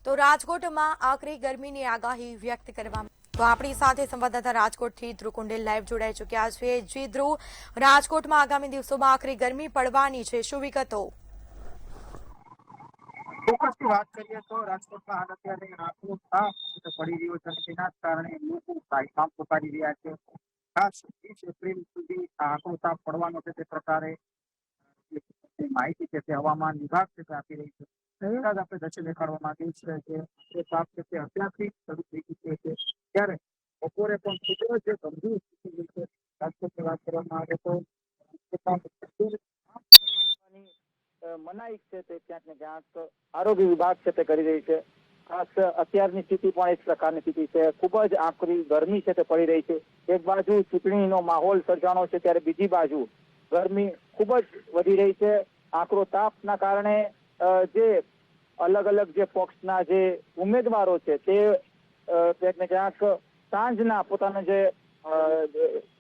તો રાજકોટમાં આકરી ગરમીની આગાહી વ્યક્ત કરવામાં તો આપણી સાથે સંવાદદાતા રાજકોટથી ધ્રુવ કુંડેલ લાઈવ જોડાઈ ચૂક્યા છે। જી ધ્રુવ, રાજકોટમાં આગામી દિવસોમાં આકરી ગરમી પડવાની છે, શું વિગતો? ચોક્કસથી વાત કરીએ તો રાજકોટમાં હાલ અત્યારે આખો તાપ પડી રહ્યો છે અને તેના જ કારણે લોકો કામ પોકારી રહ્યા છે। ખાસ 20 એપ્રિલ સુધી આખો તાપ પડવાનો છે તે પ્રકારે જે માહિતી છે તે હવામાન વિભાગ છે તે આપી રહી છે। પહેલા જ આપણે દ્રશ્ય દેખાડવા માંગીએ છીએ કે જે તાપ છે તે અત્યારથી શરૂ થઈ ચૂક્યો છે, ત્યારે બપોરે પણ ખૂબ જ ગંભીર સ્થિતિ છે। રાજકોટની વાત કરવામાં આવે તો મનાઈ છે તે ક્યાંક ને ક્યાંક આરોગ્ય વિભાગ છે તે કરી રહી છે। ખાસ અત્યારની સ્થિતિ પણ એક પ્રકારની સ્થિતિ છે, ખૂબ જ આકરી ગરમી છે તે પડી રહી છે। એક બાજુ ચૂંટણીનો માહોલ સર્જાણો છે, ત્યારે બીજી બાજુ ગરમી ખૂબ જ વધી રહી છે। આકરો તાપના કારણે જે અલગ અલગ જે પક્ષના જે ઉમેદવારો છે તે ક્યાંક ને ક્યાંક સાંજના પોતાના જે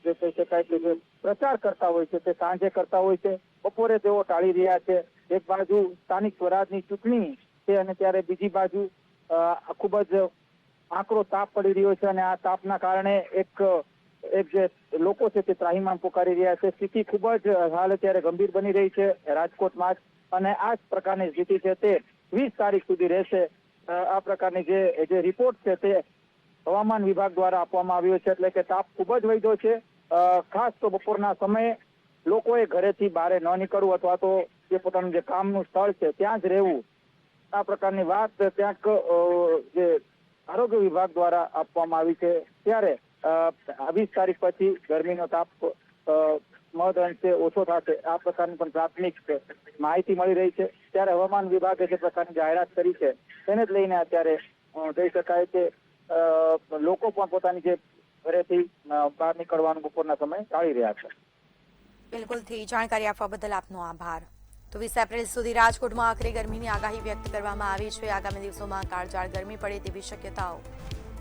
કહી શકાય કે જે પ્રચાર કરતા હોય છે તે સાંજે કરતા હોય છે, બપોરે તેઓ ટાળી રહ્યા છે। એક બાજુ સ્થાનિક સ્વરાજની ચૂંટણી છે અને ત્યારે બીજી બાજુ ખૂબ જ આકરો તાપ પડી રહ્યો છે અને આ તાપના કારણે એક જે લોકો છે તે ત્રાહિમામ પોકારી રહ્યા છે। સ્થિતિ ખૂબ જ હાલ અત્યારે ગંભીર બની રહી છે રાજકોટમાં જ, અને આ જ પ્રકારની સ્થિતિ છે તે 20 તારીખ સુધી રહેશે। આ પ્રકારની જે રિપોર્ટ છે તે હવામાન વિભાગ દ્વારા આપવામાં આવ્યો છે, એટલે કે તાપ ખૂબ જ વધ્યો છે। ખાસ તો બપોરના સમયે લોકોએ ઘરેથી બહાર ન નીકળવું અથવા તો જે પોતાનું જે કામનું સ્થળ છે ત્યાં જ રહેવું, આ પ્રકારની વાત ક્યાંક જે આરોગ્ય વિભાગ દ્વારા આપવામાં આવી છે। ત્યારે 20 તારીખ પછી ગરમીનો તાપ મહદઅંશે ઓછો થશે, આ પ્રકારની પણ પ્રાથમિક માહિતી મળી રહી છે। ત્યારે હવામાન વિભાગે જે પ્રકારની જાહેરાત કરી છે તેને જ લઈને અત્યારે કહી શકાય કે લોકો પણ પોતાની જે ઘરેથી બહાર નીકળવાનું બપોરના સમયે ટાળી રહ્યા છે। બિલકુલથી જાણકારી આપવા બદલ આપનો આભાર। તો 20 એપ્રિલ સુધી રાજકોટમાં આકરી ગરમીની આગાહી વ્યક્ત કરવામાં આવી છે। આગામી દિવસોમાં કાળઝાળ ગરમી પડે તેવી શક્યતાઓ